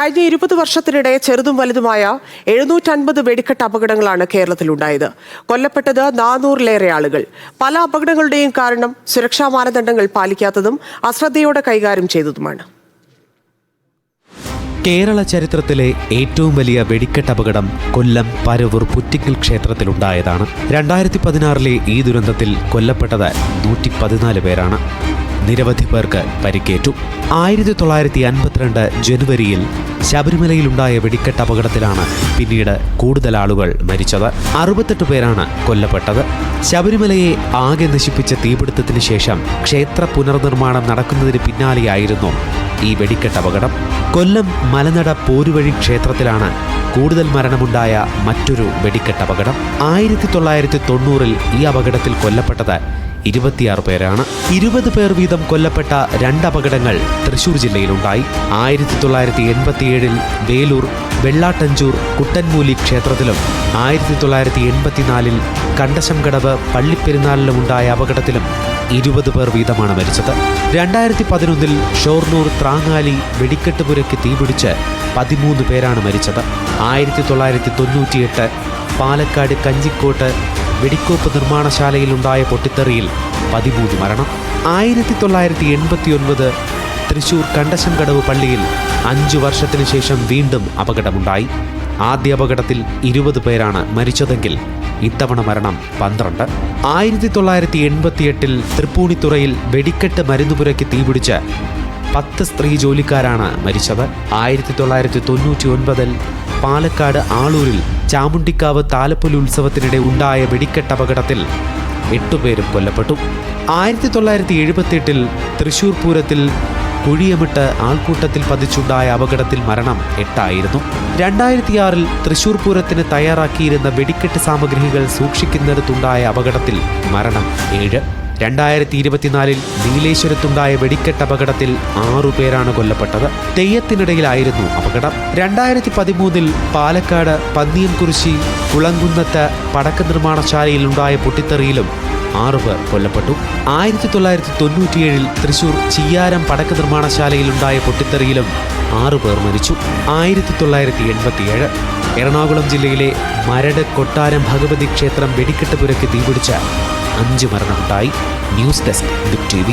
കഴിഞ്ഞ 20 വർഷത്തിനിടെ ചെറുതും വലുതുമായ 750 വെടിക്കെട്ട് അപകടങ്ങളാണ് കേരളത്തിലുണ്ടായത്. കൊല്ലപ്പെട്ടത് 400-ലേറെ ആളുകൾ. പല അപകടങ്ങളുടെയും കാരണം സുരക്ഷാ മാനദണ്ഡങ്ങൾ പാലിക്കാത്തതും അശ്രദ്ധയോടെ കൈകാര്യം ചെയ്തതുമാണ്. കേരള ചരിത്രത്തിലെ ഏറ്റവും വലിയ വെടിക്കെട്ട് അപകടം കൊല്ലം പരവൂർ പുറ്റിക്കൽ ക്ഷേത്രത്തിലുണ്ടായതാണ്. 2016-ലെ ഈ ദുരന്തത്തിൽ കൊല്ലപ്പെട്ടത് 114 പേരാണ്. നിരവധി പേർക്ക് പരിക്കേറ്റു. 1952 ജനുവരിയിൽ ശബരിമലയിലുണ്ടായ വെടിക്കെട്ട് അപകടത്തിലാണ് പിന്നീട് കൂടുതൽ ആളുകൾ മരിച്ചത്. 68 പേരാണ് കൊല്ലപ്പെട്ടത്. ശബരിമലയെ ആകെ നശിപ്പിച്ച തീപിടുത്തത്തിന് ശേഷം ക്ഷേത്ര പുനർനിർമ്മാണം നടക്കുന്നതിന് പിന്നാലെയായിരുന്നു ഈ വെടിക്കെട്ട് അപകടം. കൊല്ലം മലനട പോരുവഴി ക്ഷേത്രത്തിലാണ് കൂടുതൽ മരണമുണ്ടായ മറ്റൊരു വെടിക്കെട്ട് അപകടം. 1990-ൽ ഈ അപകടത്തിൽ കൊല്ലപ്പെട്ടത് 26 പേരാണ്. 20 പേർ വീതം കൊല്ലപ്പെട്ട 2 അപകടങ്ങൾ തൃശൂർ ജില്ലയിലുണ്ടായി. 1987-ൽ വേലൂർ വെള്ളാട്ടഞ്ചൂർ കുട്ടൻമൂലി ക്ഷേത്രത്തിലും 1984-ൽ കണ്ടശംകടവ് പള്ളിപ്പെരുന്നാളിലുമുണ്ടായ അപകടത്തിലും 20 പേർ വീതമാണ് മരിച്ചത്. 2011-ൽ ഷൊർണൂർ ത്രാങ്ങാലി വെടിക്കെട്ടുപുരയ്ക്ക് തീപിടിച്ച് 13 പേരാണ് മരിച്ചത്. 1998 പാലക്കാട് കഞ്ചിക്കോട്ട് വെടിക്കോപ്പ് നിർമ്മാണശാലയിലുണ്ടായ പൊട്ടിത്തെറിയിൽ 13 മരണം. 1989 തൃശൂർ കണ്ടശംകടവ് പള്ളിയിൽ 5 വർഷത്തിനു ശേഷം വീണ്ടും അപകടമുണ്ടായി. ആദ്യ അപകടത്തിൽ 20 പേരാണ് മരിച്ചതെങ്കിൽ ഇത്തവണ മരണം 12. 1988-ൽ തൃപ്പൂണിത്തുറയിൽ വെടിക്കെട്ട് മരുന്നുപുരയ്ക്ക് തീപിടിച്ച് 10 സ്ത്രീ ജോലിക്കാരാണ് മരിച്ചത്. 1999-ൽ പാലക്കാട് ആളൂരിൽ ചാമുണ്ടിക്കാവ് താലപ്പൊലി ഉത്സവത്തിനിടെ ഉണ്ടായ വെടിക്കെട്ട് അപകടത്തിൽ 8 പേരും കൊല്ലപ്പെട്ടു. 1978-ൽ തൃശൂർ പൂരത്തിൽ കുഴിയമിട്ട് ആൾക്കൂട്ടത്തിൽ പതിച്ചുണ്ടായ അപകടത്തിൽ മരണം 8 ആയിരുന്നു. 2006-ൽ തൃശൂർ പൂരത്തിന് തയ്യാറാക്കിയിരുന്ന വെടിക്കെട്ട് സാമഗ്രികൾ സൂക്ഷിക്കുന്നിടത്തുണ്ടായ അപകടത്തിൽ മരണം 7. 2024-ൽ നീലേശ്വരത്തുണ്ടായ വെടിക്കെട്ട് അപകടത്തിൽ 6 പേരാണ് കൊല്ലപ്പെട്ടത്. തെയ്യത്തിനിടയിലായിരുന്നു അപകടം. 2013-ൽ പാലക്കാട് പന്നിയൻകുരിശി കുളങ്കുന്നത്ത് പടക്ക നിർമ്മാണശാലയിലുണ്ടായ പൊട്ടിത്തെറിയിലും 6 പേർ കൊല്ലപ്പെട്ടു. 1997-ൽ തൃശൂർ ചിയ്യാരം പടക്ക നിർമ്മാണശാലയിലുണ്ടായ പൊട്ടിത്തെറിയിലും 6 പേർ മരിച്ചു. 1987 എറണാകുളം ജില്ലയിലെ മരട് കൊട്ടാരം ഭഗവതി ക്ഷേത്രം വെടിക്കെട്ട് പുരയ്ക്ക് തീപിടിച്ച് 5 മരണമുണ്ടായി. News desk big TV.